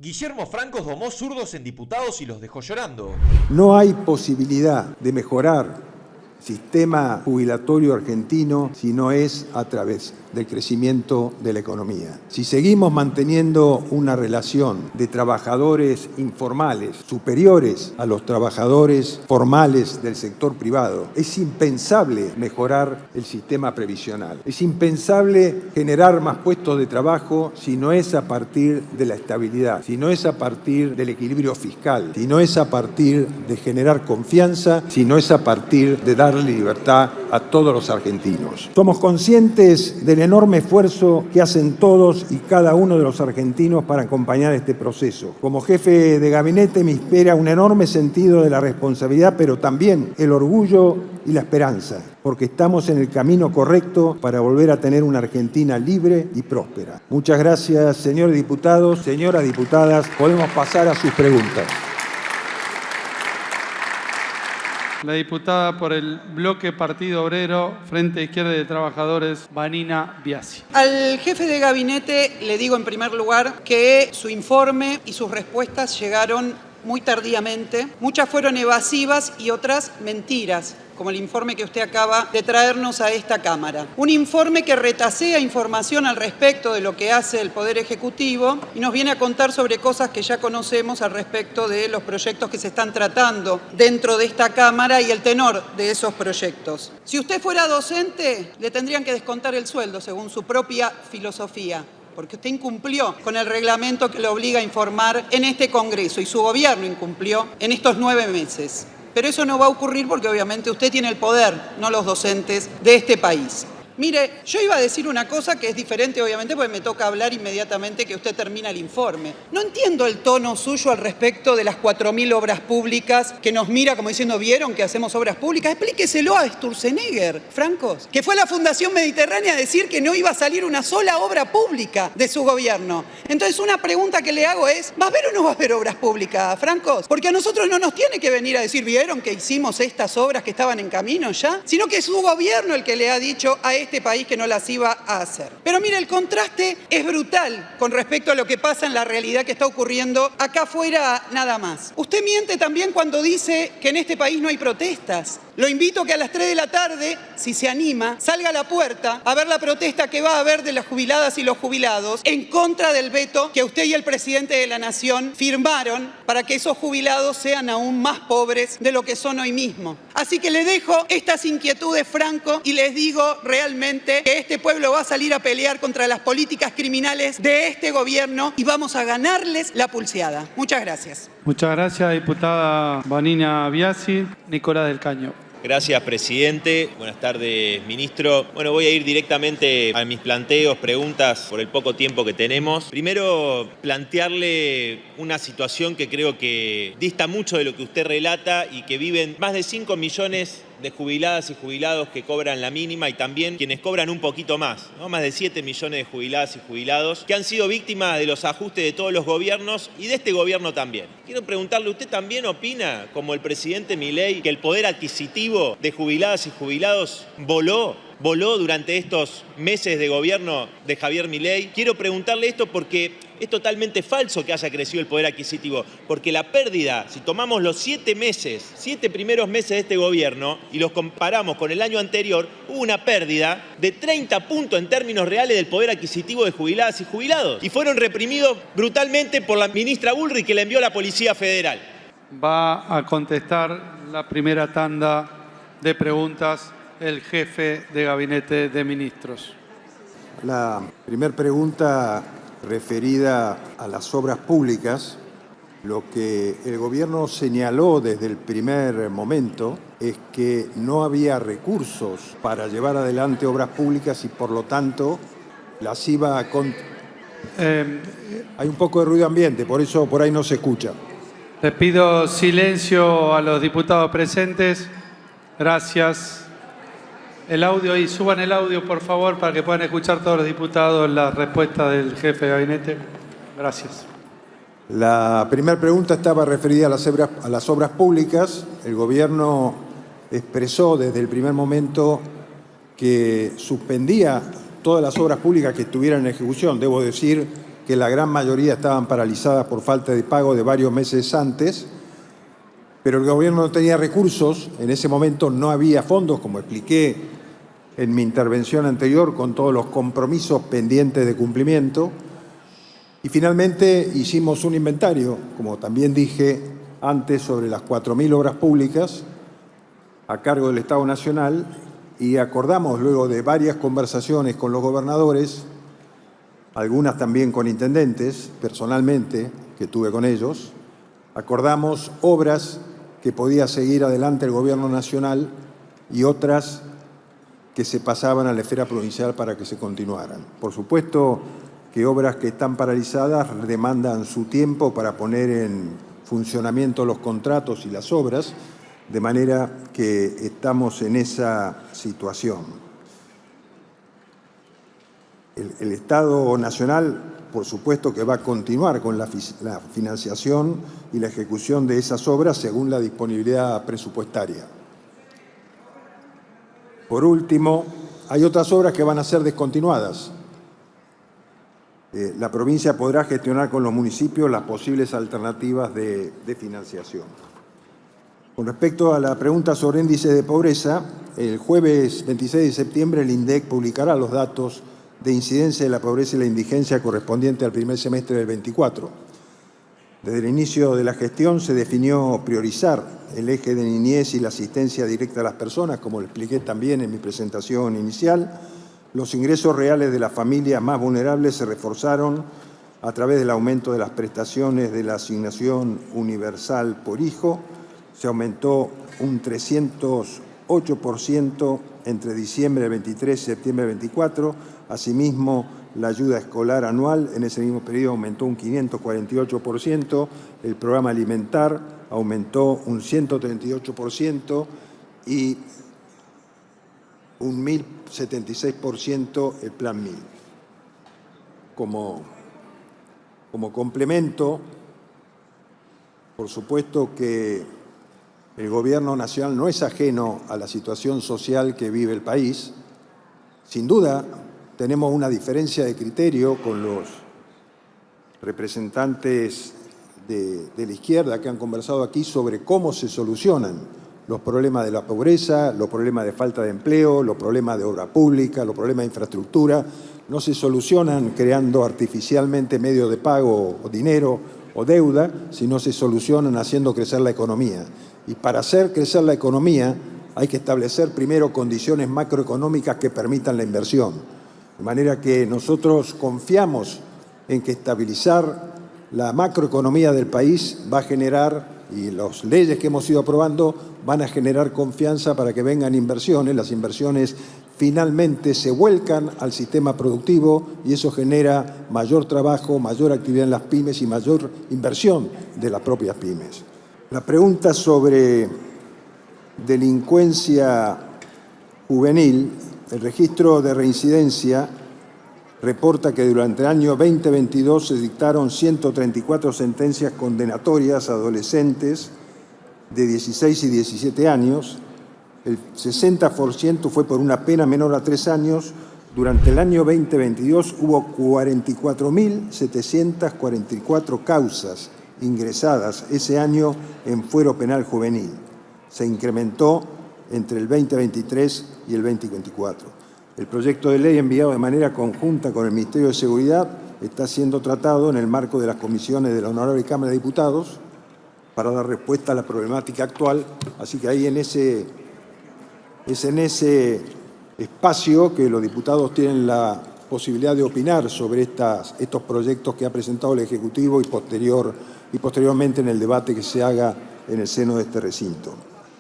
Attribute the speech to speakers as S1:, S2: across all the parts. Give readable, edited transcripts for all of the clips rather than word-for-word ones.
S1: Guillermo Francos domó zurdos en diputados y los dejó llorando.
S2: No hay posibilidad de mejorar el sistema jubilatorio argentino si no es a través del crecimiento de la economía. Si seguimos manteniendo una relación de trabajadores informales superiores a los trabajadores formales del sector privado, es impensable mejorar el sistema previsional. Es impensable generar más puestos de trabajo si no es a partir de la estabilidad, si no es a partir del equilibrio fiscal, si no es a partir de generar confianza, si no es a partir de darle libertad a todos los argentinos. Somos conscientes del enorme esfuerzo que hacen todos y cada uno de los argentinos para acompañar este proceso. Como jefe de gabinete me inspira un enorme sentido de la responsabilidad, pero también el orgullo y la esperanza, porque estamos en el camino correcto para volver a tener una Argentina libre y próspera. Muchas gracias, señores diputados, señoras diputadas. Podemos pasar a sus preguntas.
S3: La diputada por el bloque Partido Obrero, Frente Izquierda de Trabajadores, Vanina Biasi.
S4: Al jefe de gabinete le digo en primer lugar que su informe y sus respuestas llegaron muy tardíamente. Muchas fueron evasivas y otras mentiras, como el informe que usted acaba de traernos a esta Cámara. Un informe que retasea información al respecto de lo que hace el Poder Ejecutivo y nos viene a contar sobre cosas que ya conocemos al respecto de los proyectos que se están tratando dentro de esta Cámara y el tenor de esos proyectos. Si usted fuera docente, le tendrían que descontar el sueldo según su propia filosofía, porque usted incumplió con el reglamento que le obliga a informar en este Congreso y su gobierno incumplió en estos 9 meses. Pero eso no va a ocurrir porque obviamente usted tiene el poder, no los docentes de este país. Mire, yo iba a decir una cosa que es diferente obviamente porque me toca hablar inmediatamente que usted termina el informe. No entiendo el tono suyo al respecto de las 4.000 obras públicas que nos mira como diciendo, ¿vieron que hacemos obras públicas? Explíqueselo a Sturzenegger, Francos, que fue a la Fundación Mediterránea a decir que no iba a salir una sola obra pública de su gobierno. Entonces una pregunta que le hago es, ¿va a haber o no va a haber obras públicas, Francos? Porque a nosotros no nos tiene que venir a decir, ¿vieron que hicimos estas obras que estaban en camino ya? Sino que es su gobierno el que le ha dicho a este país que no las iba a hacer. Pero mire, el contraste es brutal con respecto a lo que pasa en la realidad que está ocurriendo acá afuera nada más. Usted miente también cuando dice que en este país no hay protestas. Lo invito a que a las 3 de la tarde, si se anima, salga a la puerta a ver la protesta que va a haber de las jubiladas y los jubilados en contra del veto que usted y el presidente de la Nación firmaron para que esos jubilados sean aún más pobres de lo que son hoy mismo. Así que le dejo estas inquietudes, Franco, y les digo realmente que este pueblo va a salir a pelear contra las políticas criminales de este gobierno y vamos a ganarles la pulseada. Muchas gracias.
S3: Muchas gracias, diputada Vanina Biasi. Nicolás del Caño.
S5: Gracias, presidente. Buenas tardes, ministro. Bueno, voy a ir directamente a mis planteos, preguntas por el poco tiempo que tenemos. Primero, plantearle una situación que creo que dista mucho de lo que usted relata y que viven más de 5 millones de jubiladas y jubilados que cobran la mínima y también quienes cobran un poquito más, ¿no? Más de 7 millones de jubiladas y jubilados que han sido víctimas de los ajustes de todos los gobiernos y de este gobierno también. Quiero preguntarle, ¿usted también opina, como el presidente Milei, que el poder adquisitivo de jubiladas y jubilados voló durante estos meses de gobierno de Javier Milei? Quiero preguntarle esto porque es totalmente falso que haya crecido el poder adquisitivo, porque la pérdida, si tomamos los 7 primeros meses de este gobierno y los comparamos con el año anterior, hubo una pérdida de 30 puntos en términos reales del poder adquisitivo de jubiladas y jubilados y fueron reprimidos brutalmente por la ministra Bullrich, que le envió la Policía Federal.
S3: Va a contestar la primera tanda de preguntas el jefe de gabinete de ministros.
S2: La primera pregunta referida a las obras públicas, lo que el gobierno señaló desde el primer momento es que no había recursos para llevar adelante obras públicas y por lo tanto las iba a... Hay un poco de ruido ambiente, por eso por ahí no se escucha.
S3: Les pido silencio a los diputados presentes. Gracias. El audio y suban el audio, por favor, para que puedan escuchar todos los diputados la respuesta del jefe de gabinete. Gracias.
S2: La primera pregunta estaba referida a las obras públicas. El gobierno expresó desde el primer momento que suspendía todas las obras públicas que estuvieran en ejecución. Debo decir que la gran mayoría estaban paralizadas por falta de pago de varios meses antes, pero el gobierno no tenía recursos, en ese momento no había fondos, como expliqué en mi intervención anterior, con todos los compromisos pendientes de cumplimiento. Y finalmente hicimos un inventario, como también dije antes, sobre las 4.000 obras públicas a cargo del Estado Nacional y acordamos, luego de varias conversaciones con los gobernadores, algunas también con intendentes, personalmente, que tuve con ellos, acordamos obras que podía seguir adelante el Gobierno Nacional y otras que se pasaban a la esfera provincial para que se continuaran. Por supuesto que obras que están paralizadas demandan su tiempo para poner en funcionamiento los contratos y las obras, de manera que estamos en esa situación. El Estado Nacional, por supuesto que va a continuar con la financiación y la ejecución de esas obras según la disponibilidad presupuestaria. Por último, hay otras obras que van a ser descontinuadas. La provincia podrá gestionar con los municipios las posibles alternativas de financiación. Con respecto a la pregunta sobre índice de pobreza, el jueves 26 de septiembre el INDEC publicará los datos de incidencia de la pobreza y la indigencia correspondiente al primer semestre del 24. Desde el inicio de la gestión se definió priorizar el eje de niñez y la asistencia directa a las personas, como lo expliqué también en mi presentación inicial. Los ingresos reales de las familias más vulnerables se reforzaron a través del aumento de las prestaciones de la asignación universal por hijo. Se aumentó un 308% entre diciembre del 23 y septiembre del 24. Asimismo, la ayuda escolar anual en ese mismo periodo aumentó un 548%, el programa alimentar aumentó un 138% y un 1.076% el Plan 1000. Como complemento, por supuesto que el Gobierno Nacional no es ajeno a la situación social que vive el país. Sin duda, tenemos una diferencia de criterio con los representantes de la izquierda que han conversado aquí sobre cómo se solucionan los problemas de la pobreza, los problemas de falta de empleo, los problemas de obra pública, los problemas de infraestructura. No se solucionan creando artificialmente medios de pago o dinero o deuda, sino se solucionan haciendo crecer la economía. Y para hacer crecer la economía hay que establecer primero condiciones macroeconómicas que permitan la inversión. De manera que nosotros confiamos en que estabilizar la macroeconomía del país va a generar, y las leyes que hemos ido aprobando van a generar confianza para que vengan inversiones. Las inversiones finalmente se vuelcan al sistema productivo y eso genera mayor trabajo, mayor actividad en las pymes y mayor inversión de las propias pymes. La pregunta sobre delincuencia juvenil, el registro de reincidencia reporta que durante el año 2022 se dictaron 134 sentencias condenatorias a adolescentes de 16 y 17 años. El 60% fue por una pena menor a 3 años. Durante el año 2022 hubo 44.744 causas ingresadas ese año en fuero penal juvenil. Se incrementó entre el 2023 y el 2024. El proyecto de ley enviado de manera conjunta con el Ministerio de Seguridad está siendo tratado en el marco de las comisiones de la Honorable Cámara de Diputados para dar respuesta a la problemática actual. Así que ahí es en ese espacio que los diputados tienen la posibilidad de opinar sobre estos proyectos que ha presentado el Ejecutivo y posteriormente en el debate que se haga en el seno de este recinto.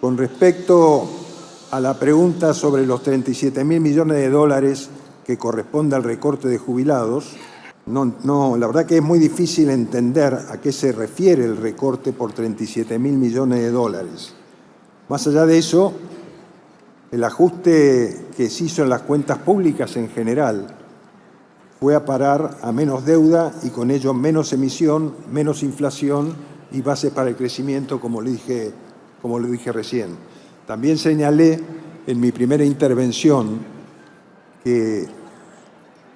S2: Con respecto a la pregunta sobre los 37.000 millones de dólares que corresponde al recorte de jubilados, la verdad que es muy difícil entender a qué se refiere el recorte por 37.000 millones de dólares. Más allá de eso, el ajuste que se hizo en las cuentas públicas en general fue a parar a menos deuda y con ello menos emisión, menos inflación y bases para el crecimiento, como lo dije recién. También señalé en mi primera intervención que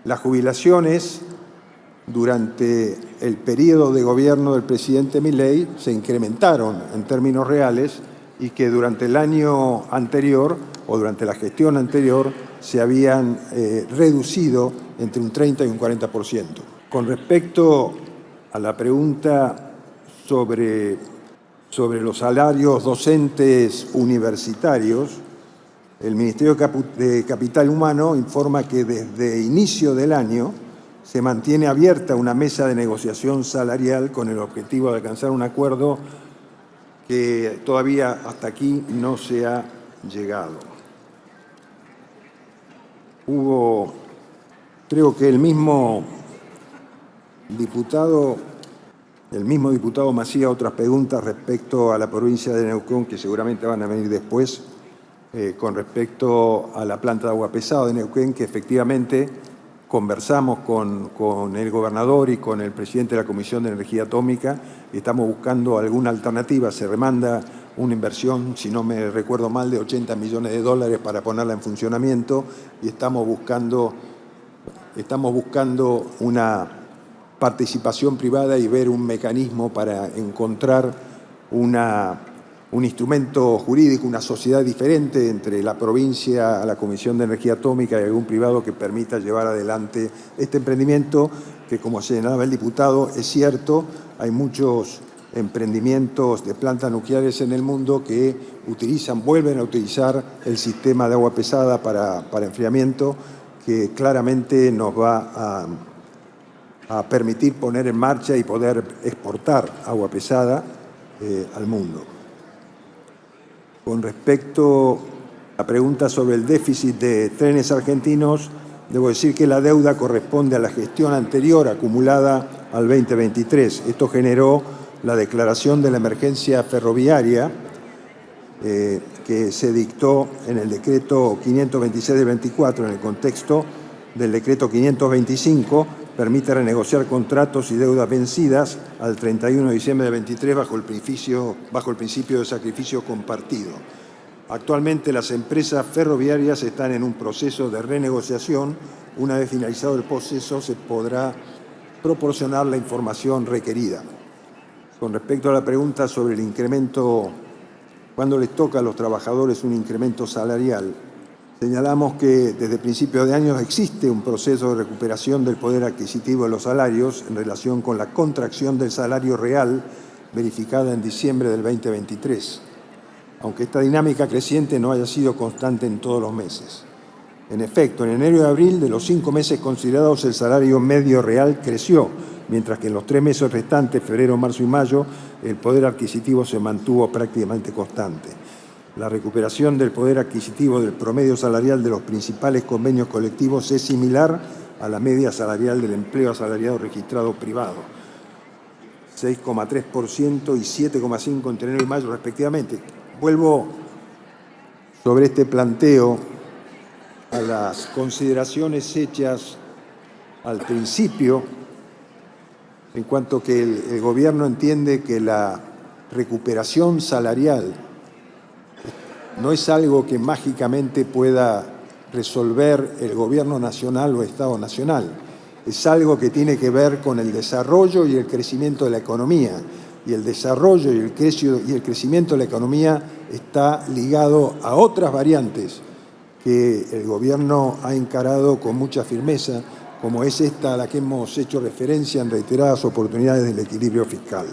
S2: las jubilaciones durante el periodo de gobierno del presidente Milei se incrementaron en términos reales y que durante el año anterior o durante la gestión anterior se habían reducido entre un 30 y un 40%. Con respecto a la pregunta sobre los salarios docentes universitarios, el Ministerio de Capital Humano informa que desde inicio del año se mantiene abierta una mesa de negociación salarial con el objetivo de alcanzar un acuerdo que todavía hasta aquí no se ha llegado. Creo que el mismo diputado me hacía otras preguntas respecto a la provincia de Neuquén, que seguramente van a venir después, con respecto a la planta de agua pesada de Neuquén, que efectivamente conversamos con el gobernador y con el presidente de la Comisión de Energía Atómica y estamos buscando alguna alternativa. Se remanda una inversión, si no me recuerdo mal, de $80 millones para ponerla en funcionamiento y estamos buscando una participación privada y ver un mecanismo para encontrar un instrumento jurídico, una sociedad diferente entre la provincia, la Comisión de Energía Atómica y algún privado que permita llevar adelante este emprendimiento que, como señalaba el diputado, es cierto, hay muchos emprendimientos de plantas nucleares en el mundo que vuelven a utilizar el sistema de agua pesada para enfriamiento, que claramente nos va a permitir poner en marcha y poder exportar agua pesada al mundo. Con respecto a la pregunta sobre el déficit de Trenes Argentinos, debo decir que la deuda corresponde a la gestión anterior acumulada al 2023. Esto generó la declaración de la emergencia ferroviaria que se dictó en el decreto 526 del 24, en el contexto del decreto 525, permite renegociar contratos y deudas vencidas al 31 de diciembre del 23 bajo el principio de sacrificio compartido. Actualmente las empresas ferroviarias están en un proceso de renegociación. Una vez finalizado el proceso se podrá proporcionar la información requerida. Con respecto a la pregunta sobre el incremento, ¿cuándo les toca a los trabajadores un incremento salarial? Señalamos que desde principios de año existe un proceso de recuperación del poder adquisitivo de los salarios en relación con la contracción del salario real verificada en diciembre del 2023, aunque esta dinámica creciente no haya sido constante en todos los meses. En efecto, en enero y abril, de los 5 meses considerados, el salario medio real creció, mientras que en los 3 meses restantes, febrero, marzo y mayo, el poder adquisitivo se mantuvo prácticamente constante. La recuperación del poder adquisitivo del promedio salarial de los principales convenios colectivos es similar a la media salarial del empleo asalariado registrado privado, 6,3% y 7,5% entre enero y mayo respectivamente. Vuelvo sobre este planteo a las consideraciones hechas al principio, en cuanto que el gobierno entiende que la recuperación salarial no es algo que mágicamente pueda resolver el gobierno nacional o Estado nacional. Es algo que tiene que ver con el desarrollo y el crecimiento de la economía. Y el desarrollo y el crecimiento de la economía está ligado a otras variantes que el gobierno ha encarado con mucha firmeza, como es esta a la que hemos hecho referencia en reiteradas oportunidades del equilibrio fiscal.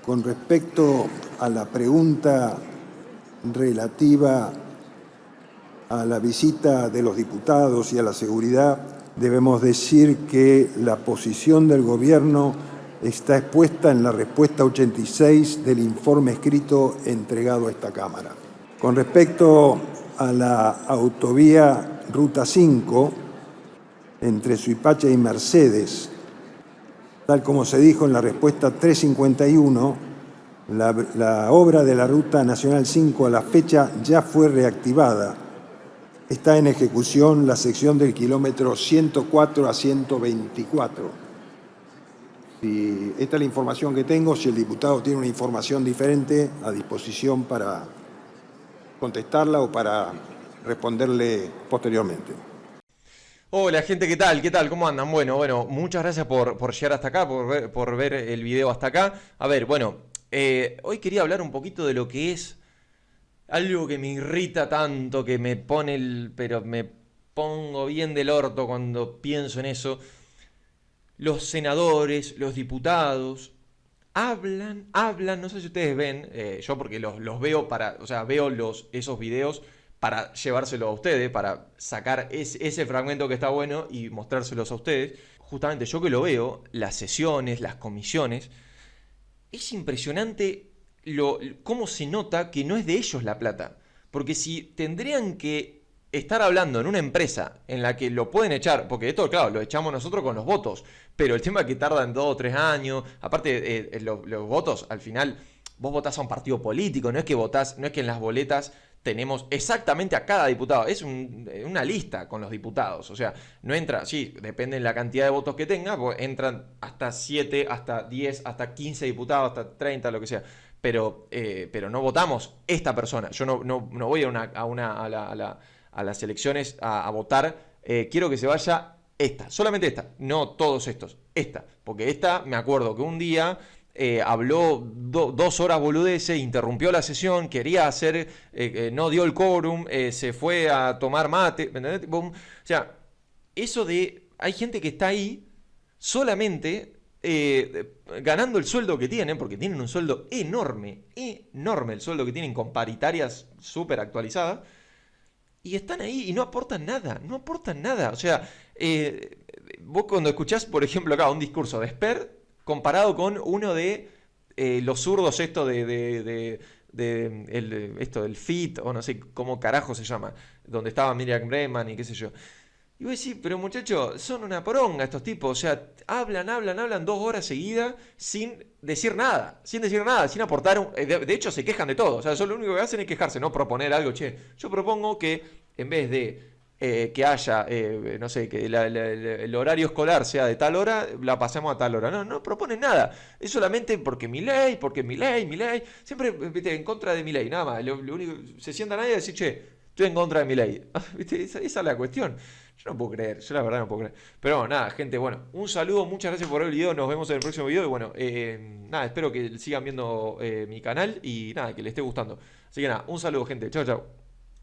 S2: Con respecto a la pregunta relativa a la visita de los diputados y a la seguridad, debemos decir que la posición del gobierno está expuesta en la respuesta 86 del informe escrito entregado a esta Cámara. Con respecto a la autovía Ruta 5, entre Suipacha y Mercedes, tal como se dijo en la respuesta 351, la obra de la Ruta Nacional 5 a la fecha ya fue reactivada. Está en ejecución la sección del kilómetro 104 a 124. Esta es la información que tengo. Si el diputado tiene una información diferente, a disposición para contestarla o para responderle posteriormente.
S1: Hola gente, ¿qué tal? ¿Qué tal? ¿Cómo andan? Bueno, muchas gracias por llegar hasta acá, por ver el video hasta acá. A ver, hoy quería hablar un poquito de lo que es algo que me irrita tanto, que me pone pero me pongo bien del orto cuando pienso en eso. Los senadores, los diputados, hablan, no sé si ustedes ven, yo porque los veo veo esos videos para llevárselo a ustedes, para sacar ese fragmento que está bueno y mostrárselos a ustedes. Justamente yo que lo veo, las sesiones, las comisiones, es impresionante cómo se nota que no es de ellos la plata. Porque si tendrían que estar hablando en una empresa en la que lo pueden echar, porque esto, claro, lo echamos nosotros con los votos, pero el tema es que tardan 2 o 3 años, aparte los votos, al final, vos votás a un partido político, no es que en las boletas tenemos exactamente a cada diputado, es una lista con los diputados, o sea, no entra, sí, depende de la cantidad de votos que tenga, pues entran hasta 7, hasta 10, hasta 15 diputados, hasta 30, lo que sea, pero no votamos esta persona, yo no voy a las elecciones a votar, quiero que se vaya esta, solamente esta, no todos estos, esta, porque esta, me acuerdo que un día habló 2 horas boludeces, interrumpió la sesión, quería hacer, no dio el quórum, se fue a tomar mate, ¿me entendés? O sea, eso hay gente que está ahí solamente ganando el sueldo que tienen, porque tienen un sueldo enorme el sueldo que tienen con paritarias súper actualizadas, y están ahí y no aportan nada, o sea, vos cuando escuchás, por ejemplo, acá un discurso de Esper, comparado con uno de los zurdos, esto esto del FIT, o no sé cómo carajo se llama, donde estaba Miriam Bregman y qué sé yo. Y vos decís, pero muchachos, son una poronga estos tipos, o sea, hablan 2 horas seguidas sin decir nada, sin aportar, de hecho se quejan de todo, o sea, eso lo único que hacen es quejarse, no proponer algo, yo propongo que en vez de que haya, no sé, que el horario escolar sea de tal hora, la pasemos a tal hora. No proponen nada. Es solamente porque Milei, siempre, viste, en contra de Milei, nada más. Lo único, se sientan ahí y decir, estoy en contra de Milei. ¿Viste? Esa es la cuestión. Yo no puedo creer, yo la verdad no puedo creer. Pero bueno, nada, gente, un saludo, muchas gracias por ver el video, nos vemos en el próximo video y nada, espero que sigan viendo mi canal y nada, que les esté gustando. Así que nada, un saludo, gente, chao.